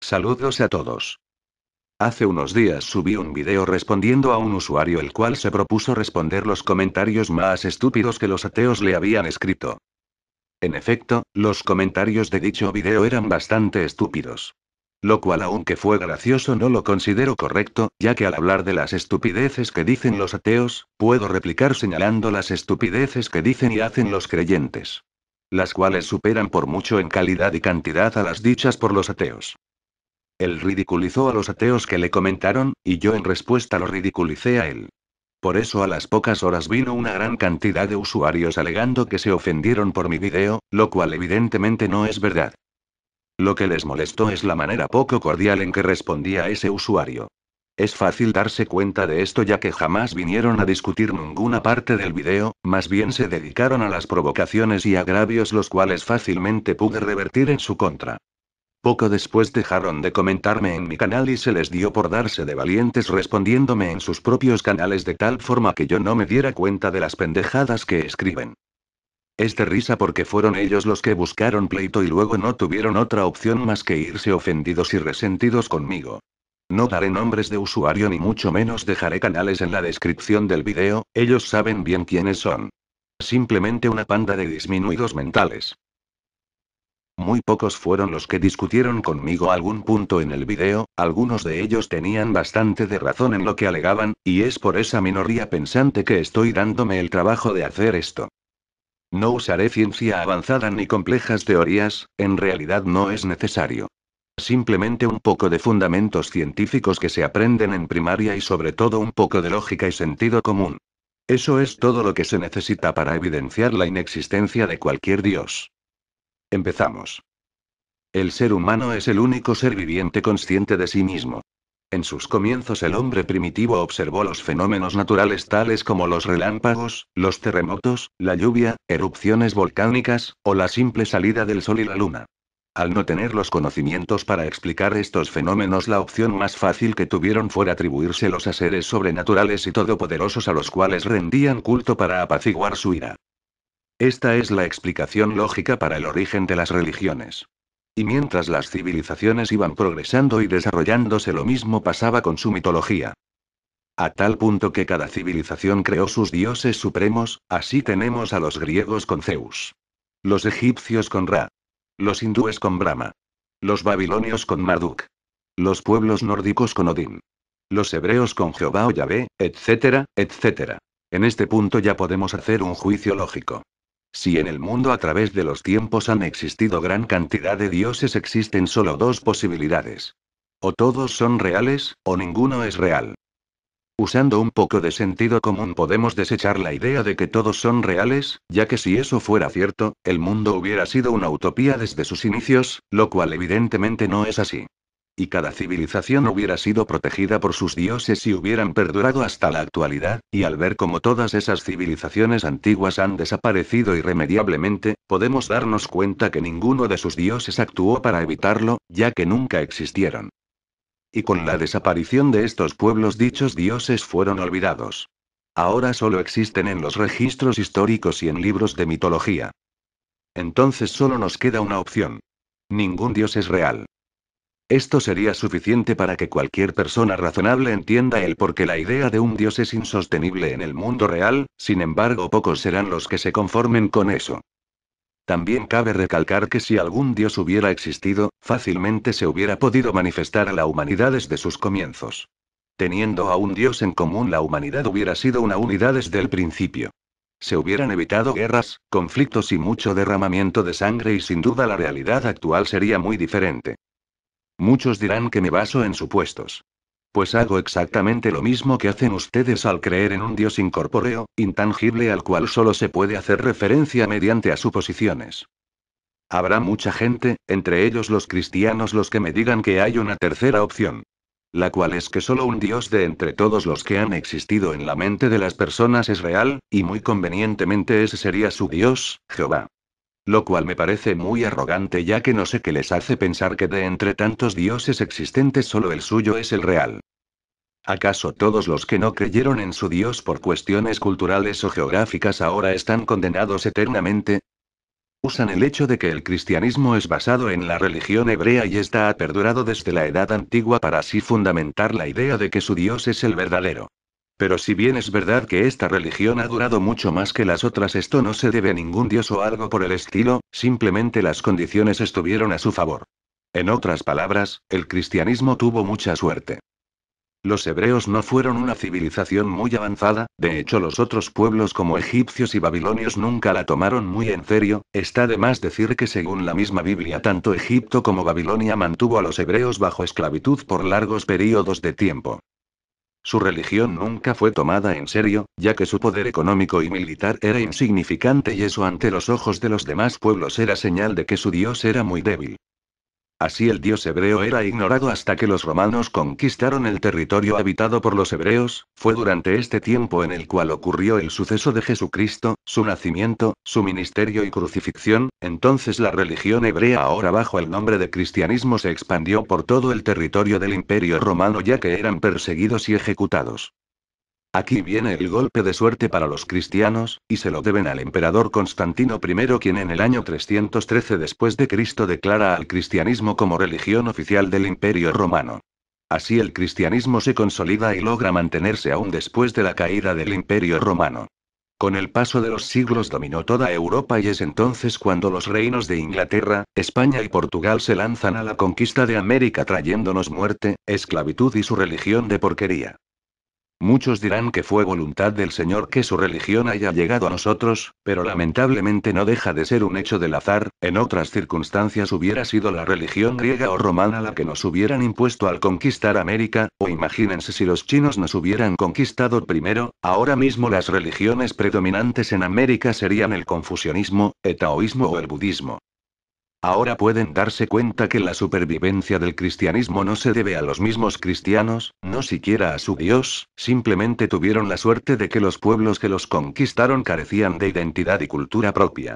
Saludos a todos. Hace unos días subí un video respondiendo a un usuario el cual se propuso responder los comentarios más estúpidos que los ateos le habían escrito. En efecto, los comentarios de dicho video eran bastante estúpidos. Lo cual, aunque fue gracioso, no lo considero correcto, ya que al hablar de las estupideces que dicen los ateos, puedo replicar señalando las estupideces que dicen y hacen los creyentes. Las cuales superan por mucho en calidad y cantidad a las dichas por los ateos. Él ridiculizó a los ateos que le comentaron, y yo en respuesta lo ridiculicé a él. Por eso a las pocas horas vino una gran cantidad de usuarios alegando que se ofendieron por mi video, lo cual evidentemente no es verdad. Lo que les molestó es la manera poco cordial en que respondí a ese usuario. Es fácil darse cuenta de esto ya que jamás vinieron a discutir ninguna parte del video, más bien se dedicaron a las provocaciones y agravios los cuales fácilmente pude revertir en su contra. Poco después dejaron de comentarme en mi canal y se les dio por darse de valientes respondiéndome en sus propios canales de tal forma que yo no me diera cuenta de las pendejadas que escriben. Es de risa porque fueron ellos los que buscaron pleito y luego no tuvieron otra opción más que irse ofendidos y resentidos conmigo. No daré nombres de usuario ni mucho menos dejaré canales en la descripción del video, ellos saben bien quiénes son. Simplemente una panda de disminuidos mentales. Muy pocos fueron los que discutieron conmigo algún punto en el video, algunos de ellos tenían bastante de razón en lo que alegaban, y es por esa minoría pensante que estoy dándome el trabajo de hacer esto. No usaré ciencia avanzada ni complejas teorías, en realidad no es necesario. Simplemente un poco de fundamentos científicos que se aprenden en primaria y sobre todo un poco de lógica y sentido común. Eso es todo lo que se necesita para evidenciar la inexistencia de cualquier dios. Empezamos. El ser humano es el único ser viviente consciente de sí mismo. En sus comienzos el hombre primitivo observó los fenómenos naturales tales como los relámpagos, los terremotos, la lluvia, erupciones volcánicas, o la simple salida del sol y la luna. Al no tener los conocimientos para explicar estos fenómenos, la opción más fácil que tuvieron fue atribuírselos a seres sobrenaturales y todopoderosos a los cuales rendían culto para apaciguar su ira. Esta es la explicación lógica para el origen de las religiones. Y mientras las civilizaciones iban progresando y desarrollándose, lo mismo pasaba con su mitología. A tal punto que cada civilización creó sus dioses supremos, así tenemos a los griegos con Zeus. Los egipcios con Ra. Los hindúes con Brahma. Los babilonios con Marduk. Los pueblos nórdicos con Odín. Los hebreos con Jehová o Yahvé, etcétera, etcétera. En este punto ya podemos hacer un juicio lógico. Si en el mundo a través de los tiempos han existido gran cantidad de dioses, existen solo dos posibilidades. O todos son reales, o ninguno es real. Usando un poco de sentido común podemos desechar la idea de que todos son reales, ya que si eso fuera cierto, el mundo hubiera sido una utopía desde sus inicios, lo cual evidentemente no es así. Y cada civilización hubiera sido protegida por sus dioses y hubieran perdurado hasta la actualidad, y al ver cómo todas esas civilizaciones antiguas han desaparecido irremediablemente, podemos darnos cuenta que ninguno de sus dioses actuó para evitarlo, ya que nunca existieron. Y con la desaparición de estos pueblos, dichos dioses fueron olvidados. Ahora solo existen en los registros históricos y en libros de mitología. Entonces solo nos queda una opción. Ningún dios es real. Esto sería suficiente para que cualquier persona razonable entienda el por qué la idea de un dios es insostenible en el mundo real, sin embargo pocos serán los que se conformen con eso. También cabe recalcar que si algún dios hubiera existido, fácilmente se hubiera podido manifestar a la humanidad desde sus comienzos. Teniendo a un dios en común, la humanidad hubiera sido una unidad desde el principio. Se hubieran evitado guerras, conflictos y mucho derramamiento de sangre, y sin duda la realidad actual sería muy diferente. Muchos dirán que me baso en supuestos. Pues hago exactamente lo mismo que hacen ustedes al creer en un Dios incorpóreo, intangible, al cual solo se puede hacer referencia mediante a suposiciones. Habrá mucha gente, entre ellos los cristianos, los que me digan que hay una tercera opción. La cual es que solo un Dios de entre todos los que han existido en la mente de las personas es real, y muy convenientemente ese sería su Dios, Jehová. Lo cual me parece muy arrogante, ya que no sé qué les hace pensar que de entre tantos dioses existentes solo el suyo es el real. ¿Acaso todos los que no creyeron en su Dios por cuestiones culturales o geográficas ahora están condenados eternamente? Usan el hecho de que el cristianismo es basado en la religión hebrea y ha perdurado desde la Edad Antigua para así fundamentar la idea de que su Dios es el verdadero. Pero si bien es verdad que esta religión ha durado mucho más que las otras, esto no se debe a ningún dios o algo por el estilo, simplemente las condiciones estuvieron a su favor. En otras palabras, el cristianismo tuvo mucha suerte. Los hebreos no fueron una civilización muy avanzada, de hecho los otros pueblos como egipcios y babilonios nunca la tomaron muy en serio. Está de más decir que según la misma Biblia tanto Egipto como Babilonia mantuvo a los hebreos bajo esclavitud por largos periodos de tiempo. Su religión nunca fue tomada en serio, ya que su poder económico y militar era insignificante y eso ante los ojos de los demás pueblos era señal de que su Dios era muy débil. Así el dios hebreo era ignorado hasta que los romanos conquistaron el territorio habitado por los hebreos. Fue durante este tiempo en el cual ocurrió el suceso de Jesucristo, su nacimiento, su ministerio y crucifixión. Entonces la religión hebrea, ahora bajo el nombre de cristianismo, se expandió por todo el territorio del Imperio Romano, ya que eran perseguidos y ejecutados. Aquí viene el golpe de suerte para los cristianos, y se lo deben al emperador Constantino I, quien en el año 313 después de Cristo declara al cristianismo como religión oficial del Imperio Romano. Así el cristianismo se consolida y logra mantenerse aún después de la caída del Imperio Romano. Con el paso de los siglos dominó toda Europa y es entonces cuando los reinos de Inglaterra, España y Portugal se lanzan a la conquista de América trayéndonos muerte, esclavitud y su religión de porquería. Muchos dirán que fue voluntad del Señor que su religión haya llegado a nosotros, pero lamentablemente no deja de ser un hecho del azar. En otras circunstancias hubiera sido la religión griega o romana la que nos hubieran impuesto al conquistar América, o imagínense si los chinos nos hubieran conquistado primero. Ahora mismo las religiones predominantes en América serían el confucianismo, el taoísmo o el budismo. Ahora pueden darse cuenta que la supervivencia del cristianismo no se debe a los mismos cristianos, no siquiera a su Dios, simplemente tuvieron la suerte de que los pueblos que los conquistaron carecían de identidad y cultura propia.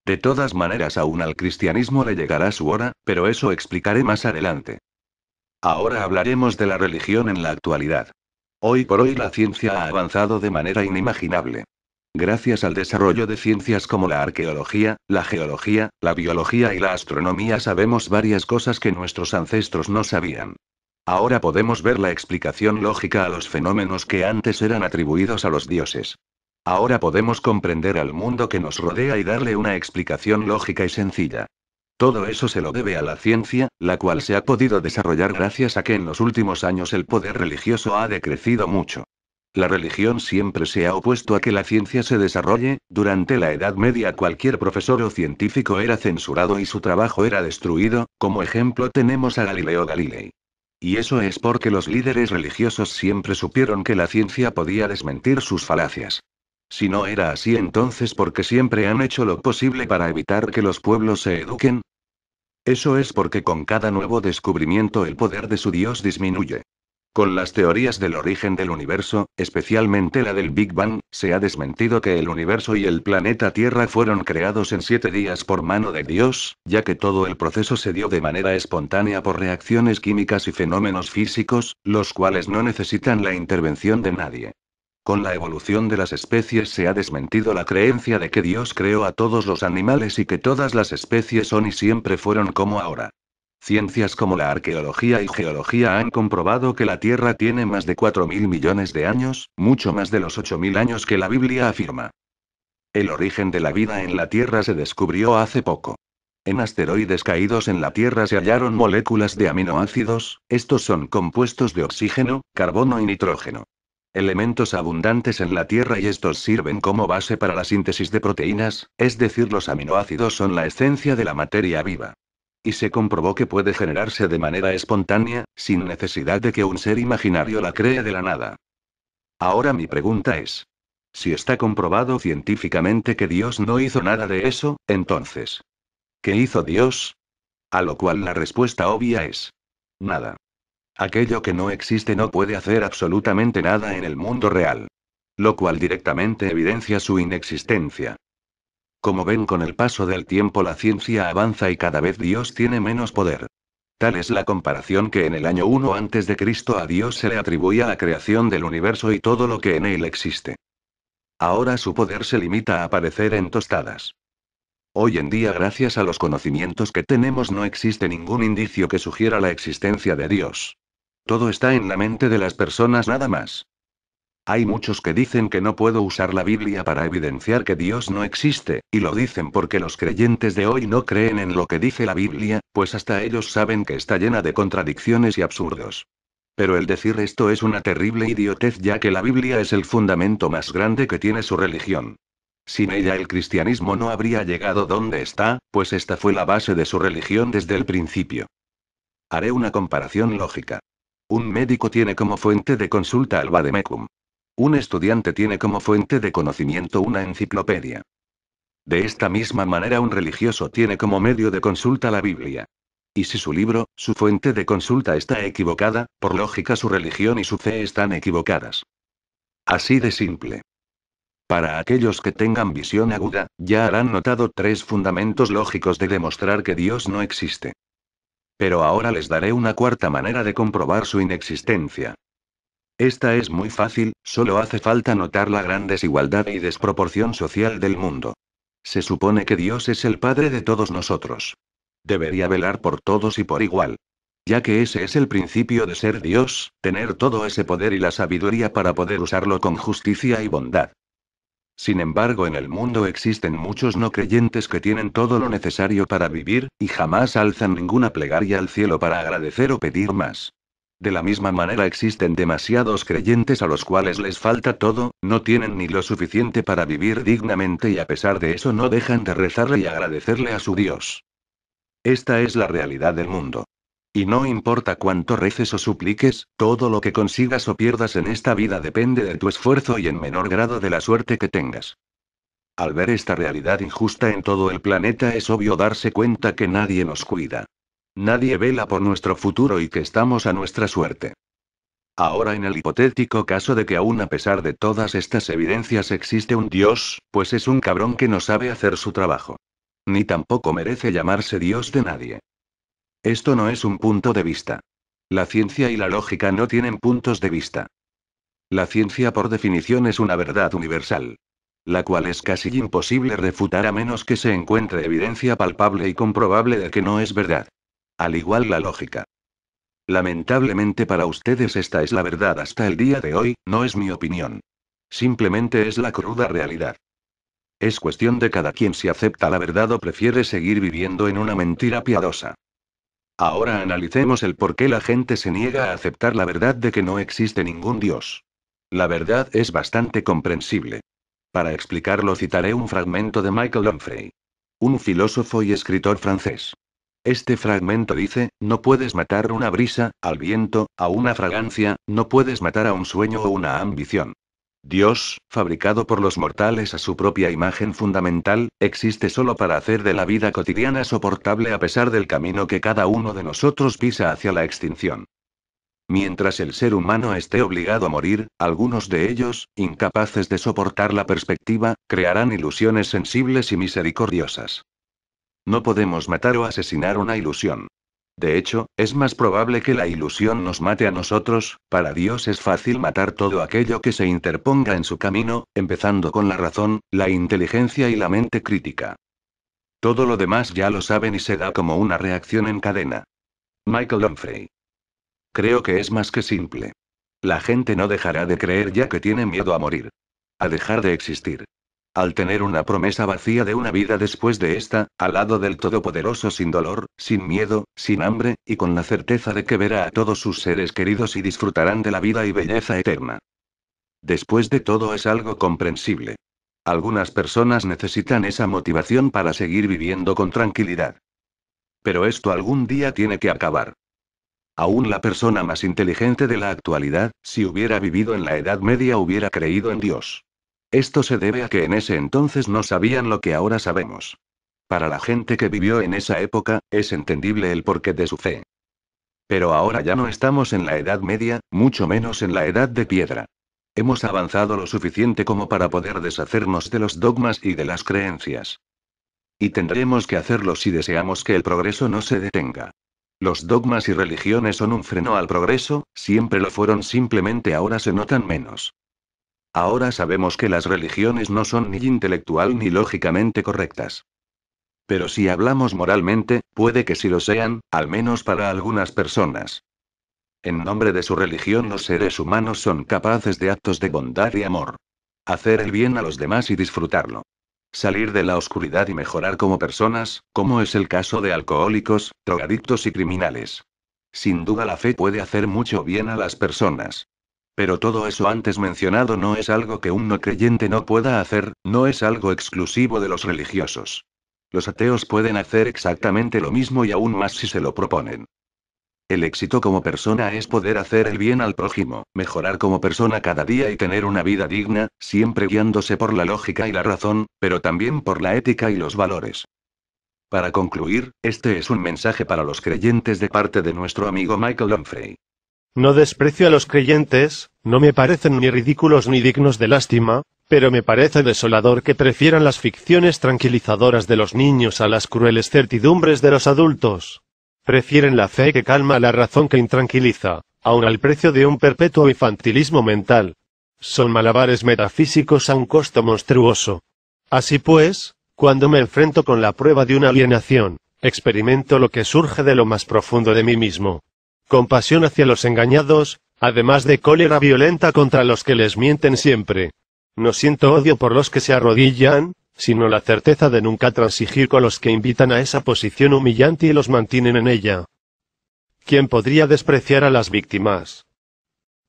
De todas maneras, aún al cristianismo le llegará su hora, pero eso explicaré más adelante. Ahora hablaremos de la religión en la actualidad. Hoy por hoy la ciencia ha avanzado de manera inimaginable. Gracias al desarrollo de ciencias como la arqueología, la geología, la biología y la astronomía sabemos varias cosas que nuestros ancestros no sabían. Ahora podemos ver la explicación lógica a los fenómenos que antes eran atribuidos a los dioses. Ahora podemos comprender al mundo que nos rodea y darle una explicación lógica y sencilla. Todo eso se lo debe a la ciencia, la cual se ha podido desarrollar gracias a que en los últimos años el poder religioso ha decrecido mucho. La religión siempre se ha opuesto a que la ciencia se desarrolle. Durante la Edad Media cualquier profesor o científico era censurado y su trabajo era destruido. Como ejemplo tenemos a Galileo Galilei. Y eso es porque los líderes religiosos siempre supieron que la ciencia podía desmentir sus falacias. Si no era así, entonces ¿por qué siempre han hecho lo posible para evitar que los pueblos se eduquen? Eso es porque con cada nuevo descubrimiento el poder de su Dios disminuye. Con las teorías del origen del universo, especialmente la del Big Bang, se ha desmentido que el universo y el planeta Tierra fueron creados en 7 días por mano de Dios, ya que todo el proceso se dio de manera espontánea por reacciones químicas y fenómenos físicos, los cuales no necesitan la intervención de nadie. Con la evolución de las especies se ha desmentido la creencia de que Dios creó a todos los animales y que todas las especies son y siempre fueron como ahora. Ciencias como la arqueología y geología han comprobado que la Tierra tiene más de 4.000 millones de años, mucho más de los 8.000 años que la Biblia afirma. El origen de la vida en la Tierra se descubrió hace poco. En asteroides caídos en la Tierra se hallaron moléculas de aminoácidos, estos son compuestos de oxígeno, carbono y nitrógeno. Elementos abundantes en la Tierra y estos sirven como base para la síntesis de proteínas, es decir, los aminoácidos son la esencia de la materia viva. Y se comprobó que puede generarse de manera espontánea, sin necesidad de que un ser imaginario la cree de la nada. Ahora mi pregunta es: si está comprobado científicamente que Dios no hizo nada de eso, entonces, ¿qué hizo Dios? A lo cual la respuesta obvia es: nada. Aquello que no existe no puede hacer absolutamente nada en el mundo real. Lo cual directamente evidencia su inexistencia. Como ven, con el paso del tiempo la ciencia avanza y cada vez Dios tiene menos poder. Tal es la comparación que en el año 1 antes de Cristo a Dios se le atribuía la creación del universo y todo lo que en él existe. Ahora su poder se limita a aparecer en tostadas. Hoy en día, gracias a los conocimientos que tenemos, no existe ningún indicio que sugiera la existencia de Dios. Todo está en la mente de las personas nada más. Hay muchos que dicen que no puedo usar la Biblia para evidenciar que Dios no existe, y lo dicen porque los creyentes de hoy no creen en lo que dice la Biblia, pues hasta ellos saben que está llena de contradicciones y absurdos. Pero el decir esto es una terrible idiotez, ya que la Biblia es el fundamento más grande que tiene su religión. Sin ella el cristianismo no habría llegado donde está, pues esta fue la base de su religión desde el principio. Haré una comparación lógica. Un médico tiene como fuente de consulta al Vademecum. Un estudiante tiene como fuente de conocimiento una enciclopedia. De esta misma manera, un religioso tiene como medio de consulta la Biblia. Y si su libro, su fuente de consulta, está equivocada, por lógica su religión y su fe están equivocadas. Así de simple. Para aquellos que tengan visión aguda, ya habrán notado tres fundamentos lógicos de demostrar que Dios no existe. Pero ahora les daré una cuarta manera de comprobar su inexistencia. Esta es muy fácil, solo hace falta notar la gran desigualdad y desproporción social del mundo. Se supone que Dios es el Padre de todos nosotros. Debería velar por todos y por igual. Ya que ese es el principio de ser Dios, tener todo ese poder y la sabiduría para poder usarlo con justicia y bondad. Sin embargo, en el mundo existen muchos no creyentes que tienen todo lo necesario para vivir, y jamás alzan ninguna plegaria al cielo para agradecer o pedir más. De la misma manera, existen demasiados creyentes a los cuales les falta todo, no tienen ni lo suficiente para vivir dignamente, y a pesar de eso no dejan de rezarle y agradecerle a su Dios. Esta es la realidad del mundo. Y no importa cuánto reces o supliques, todo lo que consigas o pierdas en esta vida depende de tu esfuerzo y en menor grado de la suerte que tengas. Al ver esta realidad injusta en todo el planeta, es obvio darse cuenta que nadie nos cuida. Nadie vela por nuestro futuro y que estamos a nuestra suerte. Ahora, en el hipotético caso de que aún a pesar de todas estas evidencias existe un Dios, pues es un cabrón que no sabe hacer su trabajo. Ni tampoco merece llamarse Dios de nadie. Esto no es un punto de vista. La ciencia y la lógica no tienen puntos de vista. La ciencia por definición es una verdad universal, la cual es casi imposible refutar a menos que se encuentre evidencia palpable y comprobable de que no es verdad. Al igual la lógica. Lamentablemente para ustedes esta es la verdad hasta el día de hoy, no es mi opinión. Simplemente es la cruda realidad. Es cuestión de cada quien si acepta la verdad o prefiere seguir viviendo en una mentira piadosa. Ahora analicemos el por qué la gente se niega a aceptar la verdad de que no existe ningún Dios. La verdad es bastante comprensible. Para explicarlo citaré un fragmento de Michael Onfray, un filósofo y escritor francés. Este fragmento dice: no puedes matar una brisa, al viento, a una fragancia, no puedes matar a un sueño o una ambición. Dios, fabricado por los mortales a su propia imagen fundamental, existe solo para hacer de la vida cotidiana soportable a pesar del camino que cada uno de nosotros pisa hacia la extinción. Mientras el ser humano esté obligado a morir, algunos de ellos, incapaces de soportar la perspectiva, crearán ilusiones sensibles y misericordiosas. No podemos matar o asesinar una ilusión. De hecho, es más probable que la ilusión nos mate a nosotros. Para Dios es fácil matar todo aquello que se interponga en su camino, empezando con la razón, la inteligencia y la mente crítica. Todo lo demás ya lo saben y se da como una reacción en cadena. Michael Onfray. Creo que es más que simple. La gente no dejará de creer ya que tiene miedo a morir. A dejar de existir. Al tener una promesa vacía de una vida después de esta, al lado del Todopoderoso, sin dolor, sin miedo, sin hambre, y con la certeza de que verá a todos sus seres queridos y disfrutarán de la vida y belleza eterna. Después de todo es algo comprensible. Algunas personas necesitan esa motivación para seguir viviendo con tranquilidad. Pero esto algún día tiene que acabar. Aún la persona más inteligente de la actualidad, si hubiera vivido en la Edad Media, hubiera creído en Dios. Esto se debe a que en ese entonces no sabían lo que ahora sabemos. Para la gente que vivió en esa época, es entendible el porqué de su fe. Pero ahora ya no estamos en la Edad Media, mucho menos en la Edad de Piedra. Hemos avanzado lo suficiente como para poder deshacernos de los dogmas y de las creencias. Y tendremos que hacerlo si deseamos que el progreso no se detenga. Los dogmas y religiones son un freno al progreso, siempre lo fueron, simplemente ahora se notan menos. Ahora sabemos que las religiones no son ni intelectual ni lógicamente correctas. Pero si hablamos moralmente, puede que sí lo sean, al menos para algunas personas. En nombre de su religión los seres humanos son capaces de actos de bondad y amor. Hacer el bien a los demás y disfrutarlo. Salir de la oscuridad y mejorar como personas, como es el caso de alcohólicos, drogadictos y criminales. Sin duda la fe puede hacer mucho bien a las personas. Pero todo eso antes mencionado no es algo que un no creyente no pueda hacer, no es algo exclusivo de los religiosos. Los ateos pueden hacer exactamente lo mismo y aún más si se lo proponen. El éxito como persona es poder hacer el bien al prójimo, mejorar como persona cada día y tener una vida digna, siempre guiándose por la lógica y la razón, pero también por la ética y los valores. Para concluir, este es un mensaje para los creyentes de parte de nuestro amigo Michael Onfray. No desprecio a los creyentes, no me parecen ni ridículos ni dignos de lástima, pero me parece desolador que prefieran las ficciones tranquilizadoras de los niños a las crueles certidumbres de los adultos. Prefieren la fe que calma a la razón que intranquiliza, aun al precio de un perpetuo infantilismo mental. Son malabares metafísicos a un costo monstruoso. Así pues, cuando me enfrento con la prueba de una alienación, experimento lo que surge de lo más profundo de mí mismo. Compasión hacia los engañados, además de cólera violenta contra los que les mienten siempre. No siento odio por los que se arrodillan, sino la certeza de nunca transigir con los que invitan a esa posición humillante y los mantienen en ella. ¿Quién podría despreciar a las víctimas?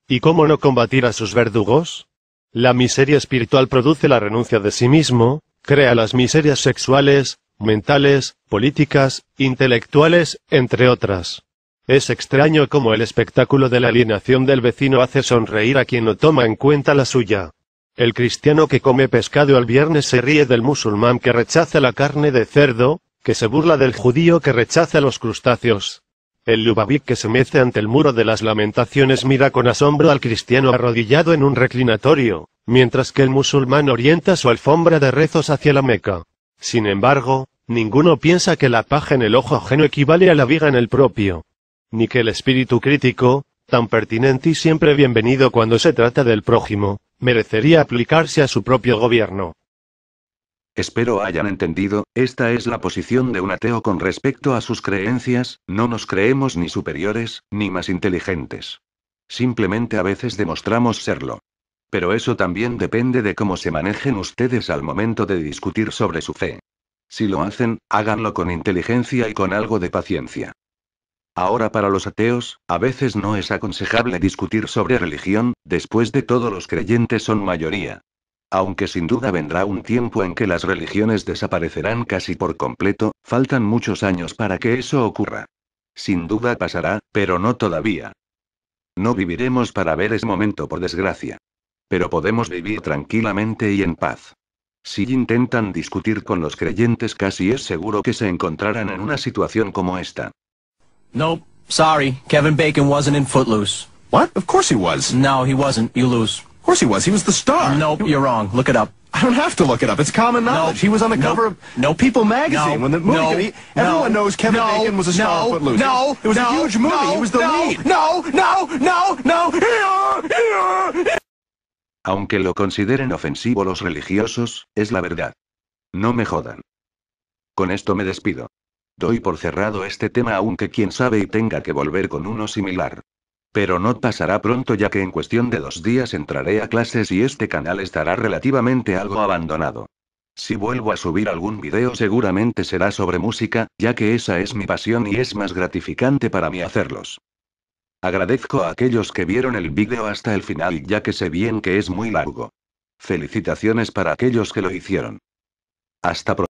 ¿Y cómo no combatir a sus verdugos? La miseria espiritual produce la renuncia de sí mismo, crea las miserias sexuales, mentales, políticas, intelectuales, entre otras. Es extraño cómo el espectáculo de la alienación del vecino hace sonreír a quien no toma en cuenta la suya. El cristiano que come pescado el viernes se ríe del musulmán que rechaza la carne de cerdo, que se burla del judío que rechaza los crustáceos. El Lubavitch que se mece ante el muro de las lamentaciones mira con asombro al cristiano arrodillado en un reclinatorio, mientras que el musulmán orienta su alfombra de rezos hacia la Meca. Sin embargo, ninguno piensa que la paja en el ojo ajeno equivale a la viga en el propio. Ni que el espíritu crítico, tan pertinente y siempre bienvenido cuando se trata del prójimo, merecería aplicarse a su propio gobierno. Espero hayan entendido, esta es la posición de un ateo con respecto a sus creencias, no nos creemos ni superiores, ni más inteligentes. Simplemente a veces demostramos serlo. Pero eso también depende de cómo se manejen ustedes al momento de discutir sobre su fe. Si lo hacen, háganlo con inteligencia y con algo de paciencia. Ahora para los ateos, a veces no es aconsejable discutir sobre religión, después de todo los creyentes son mayoría. Aunque sin duda vendrá un tiempo en que las religiones desaparecerán casi por completo, faltan muchos años para que eso ocurra. Sin duda pasará, pero no todavía. No viviremos para ver ese momento por desgracia. Pero podemos vivir tranquilamente y en paz. Si intentan discutir con los creyentes casi es seguro que se encontrarán en una situación como esta. Nope. Sorry. Kevin Bacon wasn't in Footloose. What? Of course he was. No, he wasn't. You lose. Of course he was. He was the star. Nope, you're wrong. Look it up. I don't have to look it up. It's common knowledge. He was on the cover of People magazine when the movie. Everyone knows Kevin Bacon was a star of Footloose. It was a huge movie. He was the lead. No. Aunque lo consideren ofensivo los religiosos, es la verdad. No me jodan. Con esto me despido. Doy por cerrado este tema aunque quién sabe y tenga que volver con uno similar. Pero no pasará pronto ya que en cuestión de 2 días entraré a clases y este canal estará relativamente algo abandonado. Si vuelvo a subir algún video seguramente será sobre música, ya que esa es mi pasión y es más gratificante para mí hacerlos. Agradezco a aquellos que vieron el vídeo hasta el final ya que sé bien que es muy largo. Felicitaciones para aquellos que lo hicieron. Hasta pronto.